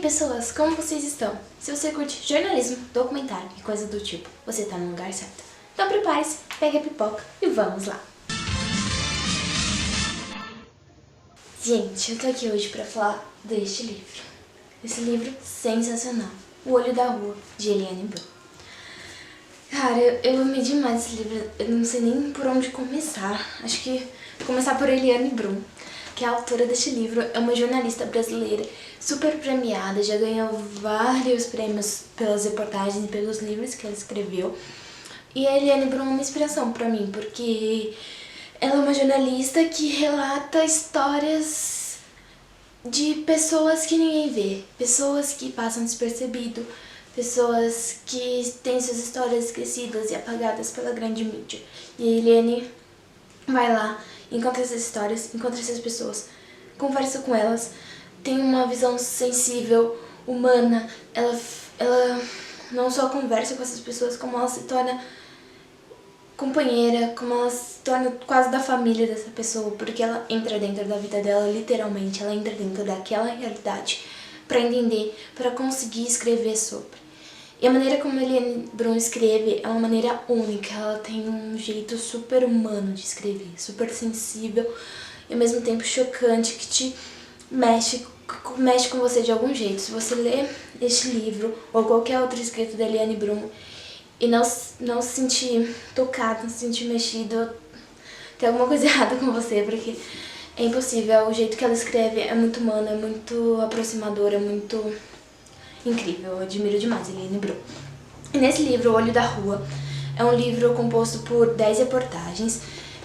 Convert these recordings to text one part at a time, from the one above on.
pessoas, como vocês estão? Se você curte jornalismo, documentário e coisa do tipo, você tá no lugar certo. Então prepare-se, pegue a pipoca e vamos lá! Gente, eu tô aqui hoje pra falar deste livro. Esse livro sensacional, O Olho da Rua, de Eliane Brum. Cara, eu amei demais esse livro, eu não sei nem por onde começar. Acho que vou começar por Eliane Brum, que é a autora deste livro, é uma jornalista brasileira super premiada, já ganhou vários prêmios pelas reportagens e pelos livros que ela escreveu. E a Eliane Brum é uma inspiração pra mim, porque ela é uma jornalista que relata histórias de pessoas que ninguém vê, pessoas que passam despercebido, pessoas que têm suas histórias esquecidas e apagadas pela grande mídia. E a Eliane vai lá, encontra essas histórias, encontra essas pessoas, conversa com elas, tem uma visão sensível, humana. Ela não só conversa com essas pessoas, como ela se torna companheira, como ela se torna quase da família dessa pessoa, porque ela entra dentro da vida dela, literalmente, ela entra dentro daquela realidade para entender, para conseguir escrever sobre. E a maneira como a Eliane Brum escreve é uma maneira única, ela tem um jeito super humano de escrever, super sensível e ao mesmo tempo chocante, que te mexe com você de algum jeito. Se você lê este livro ou qualquer outro escrito da Eliane Brum e não se sentir tocado, não se sentir mexido, tem alguma coisa errada com você, porque é impossível. O jeito que ela escreve é muito humano, é muito aproximador, é muito incrível. Eu admiro demais a Eliane Brum. E nesse livro, O Olho da Rua, é um livro composto por 10 reportagens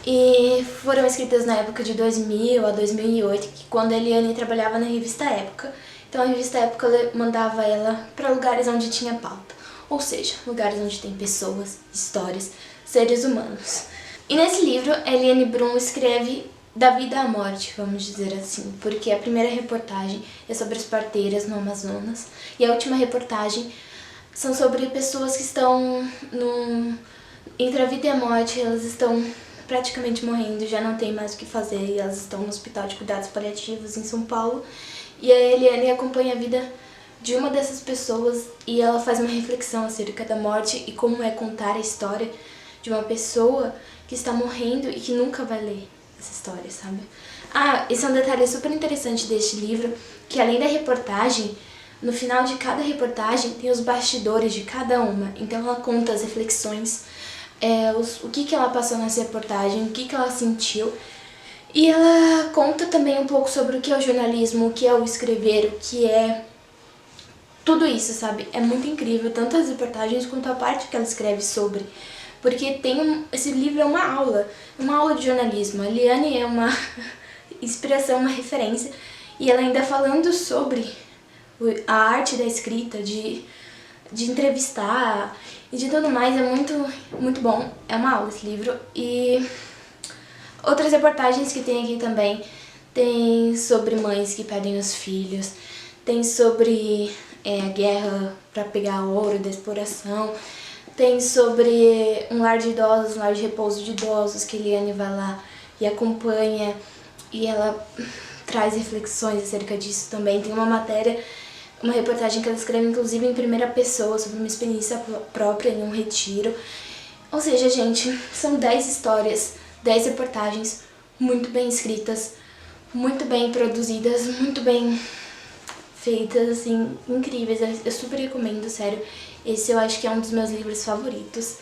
e foram escritas na época de 2000 a 2008, que quando a Eliane trabalhava na revista Época. Então a revista Época mandava ela para lugares onde tinha pauta, ou seja, lugares onde tem pessoas, histórias, seres humanos. E nesse livro, a Eliane Brum escreve da vida à morte, vamos dizer assim, porque a primeira reportagem é sobre as parteiras no Amazonas e a última reportagem são sobre pessoas que estão entre a vida e a morte. Elas estão praticamente morrendo, já não tem mais o que fazer e elas estão no Hospital de Cuidados Paliativos em São Paulo. E a Eliane acompanha a vida de uma dessas pessoas e ela faz uma reflexão acerca da morte e como é contar a história de uma pessoa que está morrendo e que nunca vai ler essa história, sabe? Ah, esse é um detalhe super interessante deste livro, que além da reportagem, no final de cada reportagem tem os bastidores de cada uma. Então ela conta as reflexões, o que ela passou nessa reportagem, o que ela sentiu. E ela conta também um pouco sobre o que é o jornalismo, o que é o escrever, o que é tudo isso, sabe? É muito incrível, tanto as reportagens quanto a parte que ela escreve sobre. Porque esse livro é uma aula de jornalismo. A Eliane é uma inspiração, uma referência. E ela ainda falando sobre a arte da escrita, de entrevistar e de tudo mais. É muito bom. É uma aula esse livro. E outras reportagens que tem aqui também. Tem sobre mães que perdem os filhos. Tem sobre a guerra para pegar ouro da exploração. Tem sobre um lar de idosos, um lar de repouso de idosos, que a Eliane vai lá e acompanha, e ela traz reflexões acerca disso também. Tem uma matéria, uma reportagem que ela escreve inclusive em primeira pessoa, sobre uma experiência própria em um retiro. Ou seja, gente, são 10 histórias, 10 reportagens muito bem escritas, muito bem produzidas, muito bem feitas, assim, incríveis. Eu super recomendo, sério. Esse eu acho que é um dos meus livros favoritos.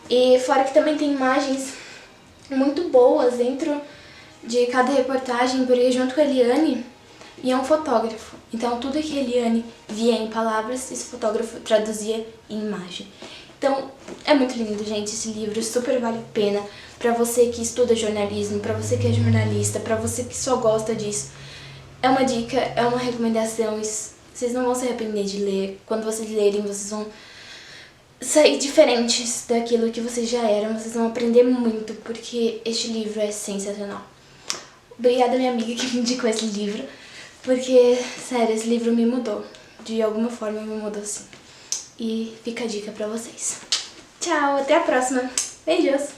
E fora que também tem imagens muito boas dentro de cada reportagem, porque junto com a Eliane é um fotógrafo. Então tudo que a Eliane via em palavras, esse fotógrafo traduzia em imagem. Então é muito lindo, gente, esse livro, super vale a pena pra você que estuda jornalismo, pra você que é jornalista, pra você que só gosta disso. É uma dica, é uma recomendação, vocês não vão se arrepender de ler. Quando vocês lerem, vocês vão sair diferentes daquilo que vocês já eram, vocês vão aprender muito, porque este livro é sensacional. Obrigada, minha amiga, que me indicou esse livro, porque, sério, esse livro me mudou. De alguma forma me mudou, sim. E fica a dica pra vocês. Tchau, até a próxima. Beijos!